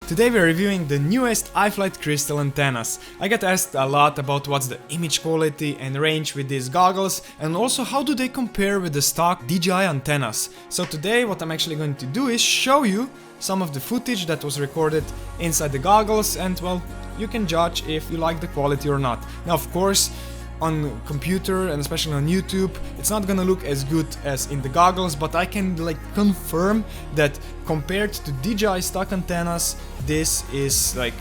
Today we're reviewing the newest Iflight Crystal antennas. I get asked a lot about what's the image quality and range with these goggles, and also how do they compare with the stock DJI antennas. So today what I'm actually going to do is show you some of the footage that was recorded inside the goggles, and well, you can judge if you like the quality or not. Now of course, on computer and especially on YouTube, it's not gonna look as good as in the goggles, but I can confirm that compared to DJI stock antennas, this is a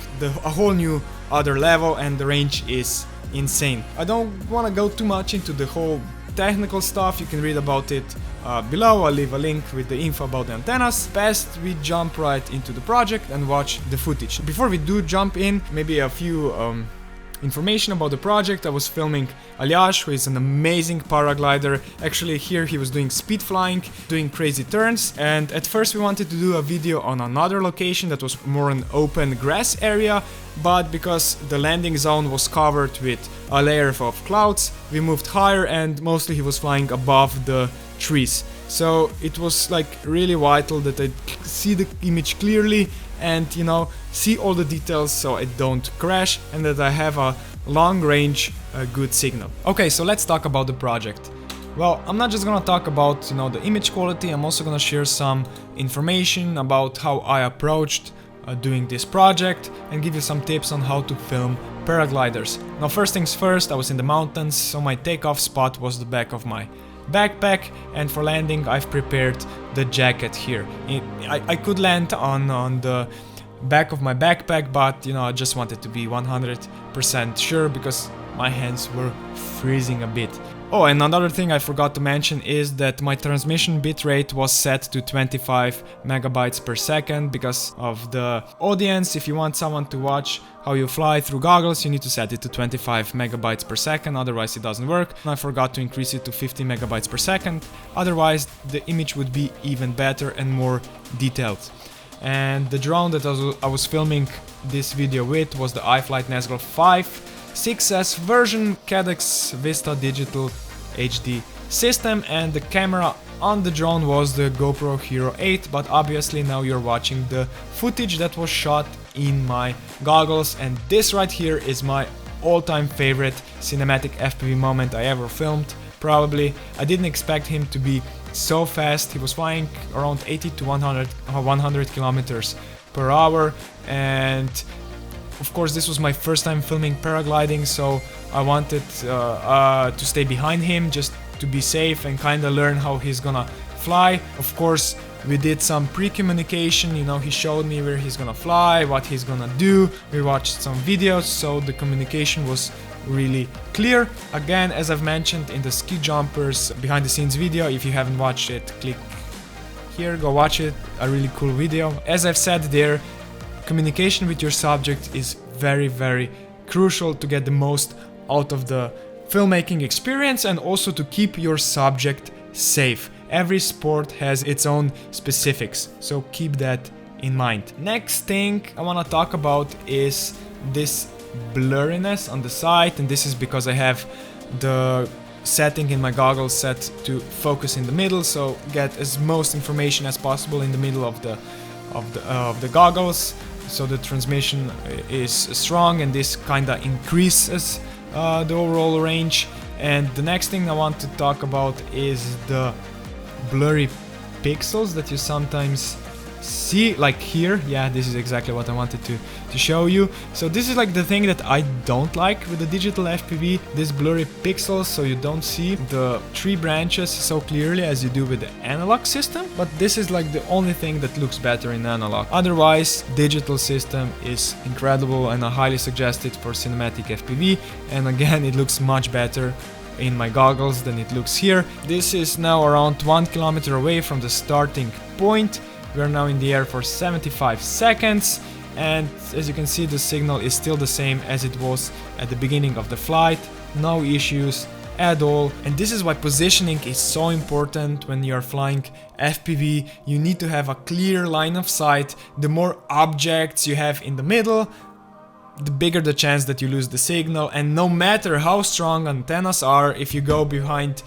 whole new other level, and the range is insane. I don't want to go too much into the whole technical stuff. You can read about it below. I'll leave a link with the info about the antennas. Best we jump right into the project and watch the footage. Before we do jump in, maybe a few information about the project. I was filming Aljaž, who is an amazing paraglider. Actually here he was doing speed flying, doing crazy turns, and at first we wanted to do a video on another location that was more an open grass area, but because the landing zone was covered with a layer of clouds, we moved higher and mostly he was flying above the trees. So it was really vital that I see the image clearly and see all the details so I don't crash, and that I have a long range good signal. Okay, so let's talk about the project. Well, I'm not just gonna talk about the image quality, I'm also gonna share some information about how I approached doing this project and give you some tips on how to film paragliders. Now first things first, I was in the mountains, so my takeoff spot was the back of my backpack, and for landing I've prepared the jacket here. I could land on the back of my backpack, but I just wanted to be 100% sure because my hands were freezing a bit. Oh, and another thing I forgot to mention is that my transmission bitrate was set to 25 megabytes per second because of the audience. If you want someone to watch how you fly through goggles, you need to set it to 25 megabytes per second, otherwise it doesn't work. I forgot to increase it to 50 megabytes per second, otherwise the image would be even better and more detailed. And the drone that I was filming this video with was the Iflight Nazgul5 6S version Cadex Vista Digital HD system, and the camera on the drone was the GoPro Hero 8, but obviously now you're watching the footage that was shot in my goggles, and this right here is my all-time favorite cinematic FPV moment I ever filmed. Probably I didn't expect him to be so fast. He was flying around 80 to 100 kilometers per hour, and of course this was my first time filming paragliding, so I wanted to stay behind him just to be safe and kinda learn how he's gonna fly. Of course we did some pre-communication, he showed me where he's gonna fly, what he's gonna do, we watched some videos, so the communication was really clear. Again, as I've mentioned in the ski jumpers behind the scenes video, if you haven't watched it, click here, go watch it, a really cool video. As I've said there, communication with your subject is very, very crucial to get the most out of the filmmaking experience and also to keep your subject safe. Every sport has its own specifics, so keep that in mind. Next thing I want to talk about is this blurriness on the side, and this is because I have the setting in my goggles set to focus in the middle, so get as most information as possible in the middle of the goggles, so the transmission is strong, and this kinda increases the overall range. And the next thing I want to talk about is the blurry pixels that you sometimes see, like here. Yeah, this is exactly what I wanted to show you. So this is the thing that I don't like with the digital FPV, this blurry pixels, so you don't see the tree branches so clearly as you do with the analog system, but this is the only thing that looks better in analog. Otherwise, digital system is incredible, and I highly suggest it for cinematic FPV, and again it looks much better in my goggles than it looks here. This is now around 1 kilometer away from the starting point. We are now in the air for 75 seconds, and as you can see the signal is still the same as it was at the beginning of the flight. No issues at all, and this is why positioning is so important when you are flying FPV. You need to have a clear line of sight. The more objects you have in the middle, the bigger the chance that you lose the signal, and no matter how strong antennas are, if you go behind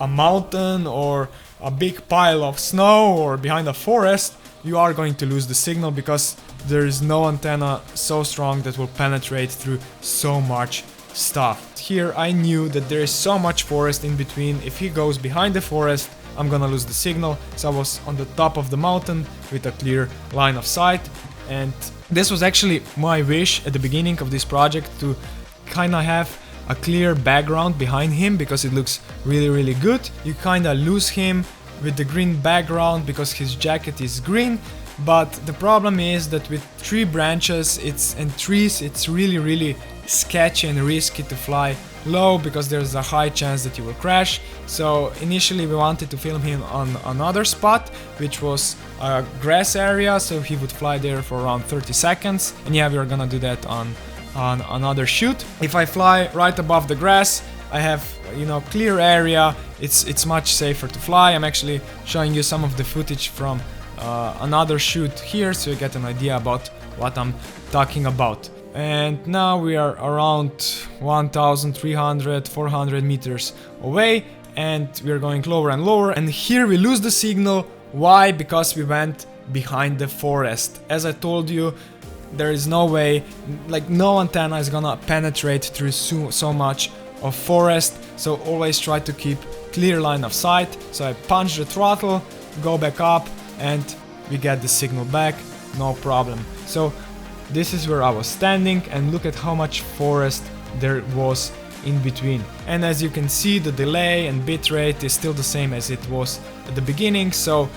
a mountain or a big pile of snow or behind a forest, you are going to lose the signal because there is no antenna so strong that will penetrate through so much stuff. Here I knew that there is so much forest in between. If he goes behind the forest, I'm gonna lose the signal. So I was on the top of the mountain with a clear line of sight, and this was actually my wish at the beginning of this project, to kinda have a clear background behind him, because it looks really good. You kinda lose him with the green background because his jacket is green, but the problem is that with tree branches and trees, it's really sketchy and risky to fly low, because there's a high chance that you will crash. So initially we wanted to film him on another spot, which was a grass area, so he would fly there for around 30 seconds. And yeah, we're gonna do that on another shoot. If I fly right above the grass, I have, you know, clear area. It's much safer to fly. I'm actually showing you some of the footage from another shoot here, so you get an idea about what I'm talking about. And now we are around 1,300-400 meters away, and we're going lower and lower, and here we lose the signal. Why? Because we went behind the forest. As I told you, there is no way, like no antenna is gonna penetrate through so much of forest, so always try to keep clear line of sight. So I punch the throttle, go back up, and we get the signal back, no problem. So this is where I was standing, and look at how much forest there was in between. And as you can see, the delay and bitrate is still the same as it was at the beginning. So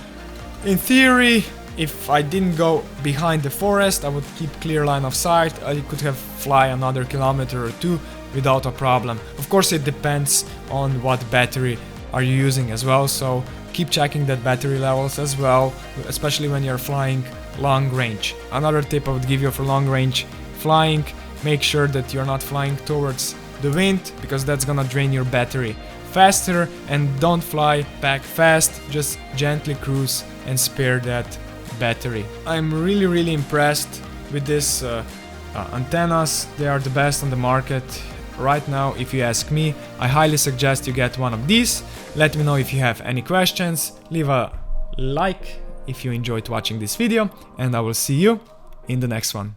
in theory, if I didn't go behind the forest, I would keep clear line of sight. I could have fly another kilometer or two without a problem. Of course, it depends on what battery are you using as well, so keep checking that battery levels as well, especially when you're flying long range. Another tip I would give you for long range flying: make sure that you're not flying towards the wind, because that's gonna drain your battery faster, and don't fly back fast, just gently cruise and spare that battery. I'm really impressed with this antennas. They are the best on the market right now, if you ask me. I highly suggest you get one of these. Let me know if you have any questions, leave a like if you enjoyed watching this video, and I will see you in the next one.